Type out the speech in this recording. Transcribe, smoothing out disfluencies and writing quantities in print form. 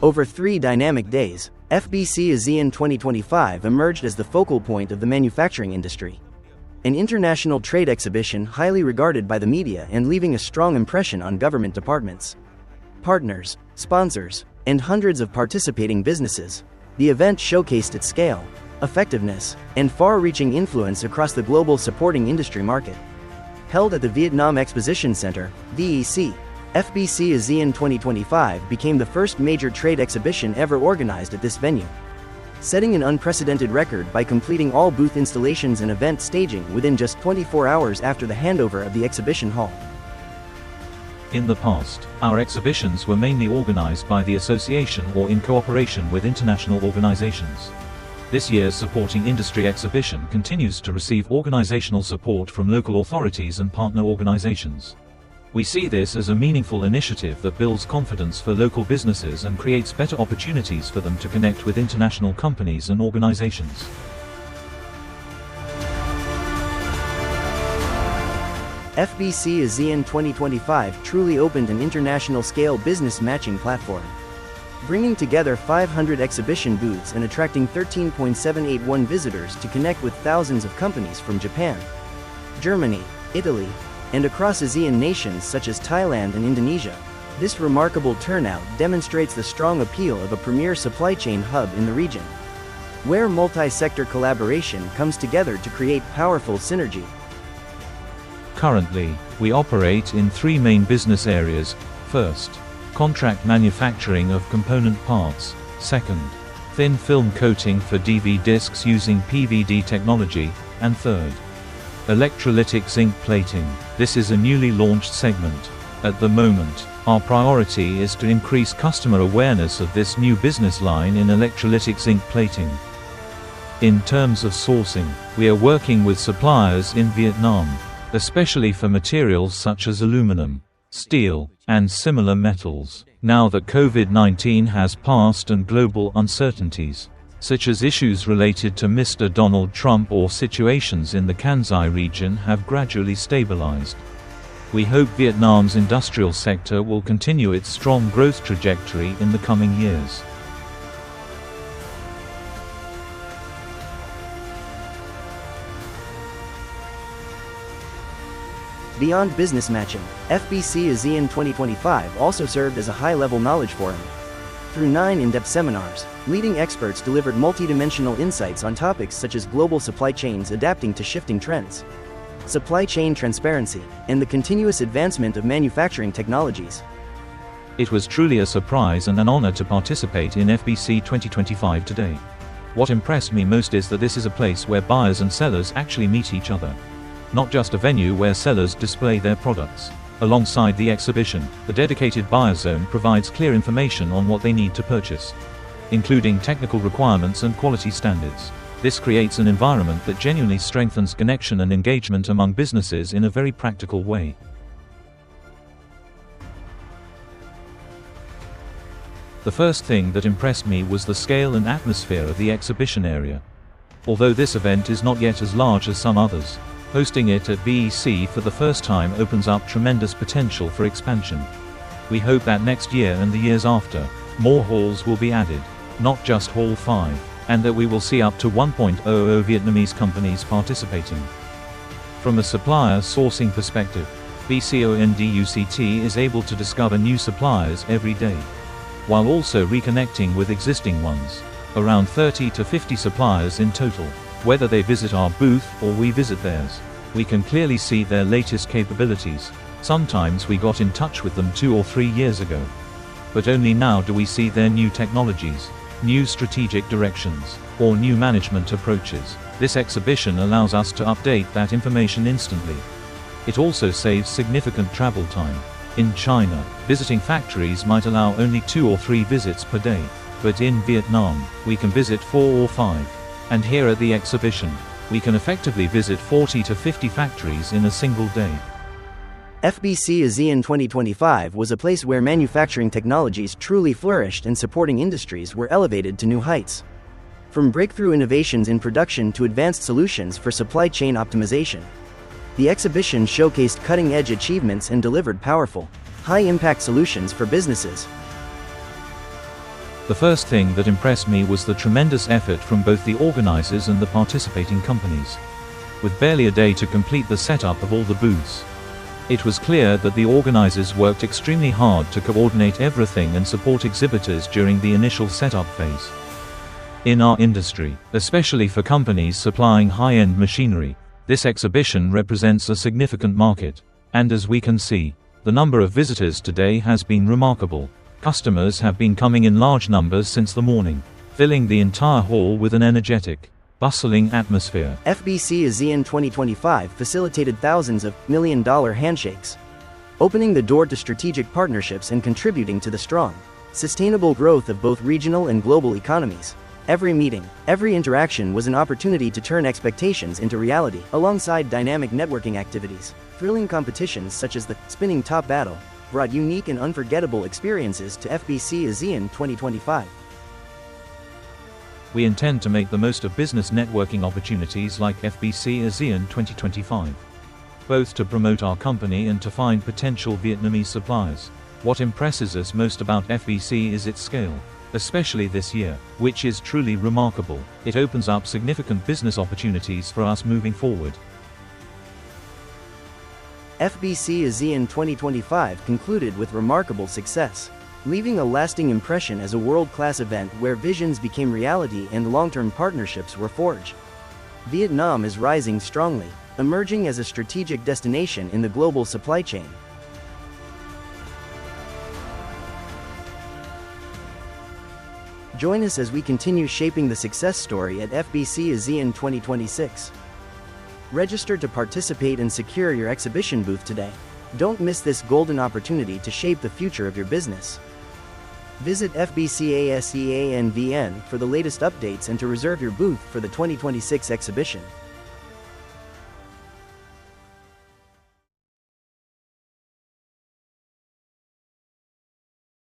Over 3 dynamic days, FBC ASEAN 2025 emerged as the focal point of the manufacturing industry. An international trade exhibition highly regarded by the media and leaving a strong impression on government departments, partners, sponsors, and hundreds of participating businesses. The event showcased its scale, effectiveness, and far-reaching influence across the global supporting industry market. Held at the Vietnam Exposition Center, VEC, FBC ASEAN 2025 became the first major trade exhibition ever organized at this venue, setting an unprecedented record by completing all booth installations and event staging within just 24 hours after the handover of the exhibition hall. In the past, our exhibitions were mainly organized by the association or in cooperation with international organizations. This year's Supporting Industry exhibition continues to receive organizational support from local authorities and partner organizations. We see this as a meaningful initiative that builds confidence for local businesses and creates better opportunities for them to connect with international companies and organizations. FBC ASEAN 2025 truly opened an international-scale business matching platform, bringing together 500 exhibition booths and attracting 13.781 visitors to connect with thousands of companies from Japan, Germany, Italy, and across ASEAN nations such as Thailand and Indonesia. This remarkable turnout demonstrates the strong appeal of a premier supply chain hub in the region, where multi-sector collaboration comes together to create powerful synergy. Currently, we operate in 3 main business areas. First, contract manufacturing of component parts. Second, thin film coating for DV discs using PVD technology. And third, electrolytic zinc plating. This is a newly launched segment. At the moment, our priority is to increase customer awareness of this new business line in electrolytic zinc plating. In terms of sourcing, we are working with suppliers in Vietnam, especially for materials such as aluminum, steel, and similar metals. Now that COVID-19 has passed and global uncertainties, such as issues related to Mr. Donald Trump or situations in the Kansai region, have gradually stabilized, we hope Vietnam's industrial sector will continue its strong growth trajectory in the coming years. Beyond business matching, FBC ASEAN 2025 also served as a high-level knowledge forum. Through 9 in-depth seminars, leading experts delivered multidimensional insights on topics such as global supply chains adapting to shifting trends, supply chain transparency, and the continuous advancement of manufacturing technologies. It was truly a surprise and an honor to participate in FBC 2025 today. What impressed me most is that this is a place where buyers and sellers actually meet each other, not just a venue where sellers display their products. Alongside the exhibition, the dedicated buyer zone provides clear information on what they need to purchase, including technical requirements and quality standards. This creates an environment that genuinely strengthens connection and engagement among businesses in a very practical way. The first thing that impressed me was the scale and atmosphere of the exhibition area. Although this event is not yet as large as some others, hosting it at VEC for the first time opens up tremendous potential for expansion. We hope that next year and the years after, more halls will be added, not just Hall 5, and that we will see up to 1.00 Vietnamese companies participating. From a supplier sourcing perspective, VCONDUCT is able to discover new suppliers every day, while also reconnecting with existing ones. Around 30 to 50 suppliers in total. Whether they visit our booth or we visit theirs, we can clearly see their latest capabilities. Sometimes we got in touch with them 2 or 3 years ago, but only now do we see their new technologies, new strategic directions, or new management approaches. This exhibition allows us to update that information instantly. It also saves significant travel time. In China, visiting factories might allow only 2 or 3 visits per day, but in Vietnam, we can visit 4 or 5. And here at the exhibition, we can effectively visit 40 to 50 factories in a single day. FBC ASEAN 2025 was a place where manufacturing technologies truly flourished and supporting industries were elevated to new heights. From breakthrough innovations in production to advanced solutions for supply chain optimization, the exhibition showcased cutting-edge achievements and delivered powerful, high-impact solutions for businesses. The first thing that impressed me was the tremendous effort from both the organizers and the participating companies. With barely a day to complete the setup of all the booths, it was clear that the organizers worked extremely hard to coordinate everything and support exhibitors during the initial setup phase. In our industry, especially for companies supplying high-end machinery, this exhibition represents a significant market. And as we can see, the number of visitors today has been remarkable. Customers have been coming in large numbers since the morning, filling the entire hall with an energetic, bustling atmosphere. FBC ASEAN 2025 facilitated thousands of million-dollar handshakes, opening the door to strategic partnerships and contributing to the strong, sustainable growth of both regional and global economies. Every meeting, every interaction was an opportunity to turn expectations into reality, alongside dynamic networking activities. Thrilling competitions such as the Spinning Top Battle brought unique and unforgettable experiences to FBC ASEAN 2025. We intend to make the most of business networking opportunities like FBC ASEAN 2025, both to promote our company and to find potential Vietnamese suppliers. What impresses us most about FBC is its scale, especially this year, which is truly remarkable. It opens up significant business opportunities for us moving forward. FBC ASEAN 2025 concluded with remarkable success, leaving a lasting impression as a world-class event where visions became reality and long-term partnerships were forged. Vietnam is rising strongly, emerging as a strategic destination in the global supply chain. Join us as we continue shaping the success story at FBC ASEAN 2026. Register to participate and secure your exhibition booth today. Don't miss this golden opportunity to shape the future of your business. Visit FBC ASEAN VN for the latest updates and to reserve your booth for the 2026 exhibition.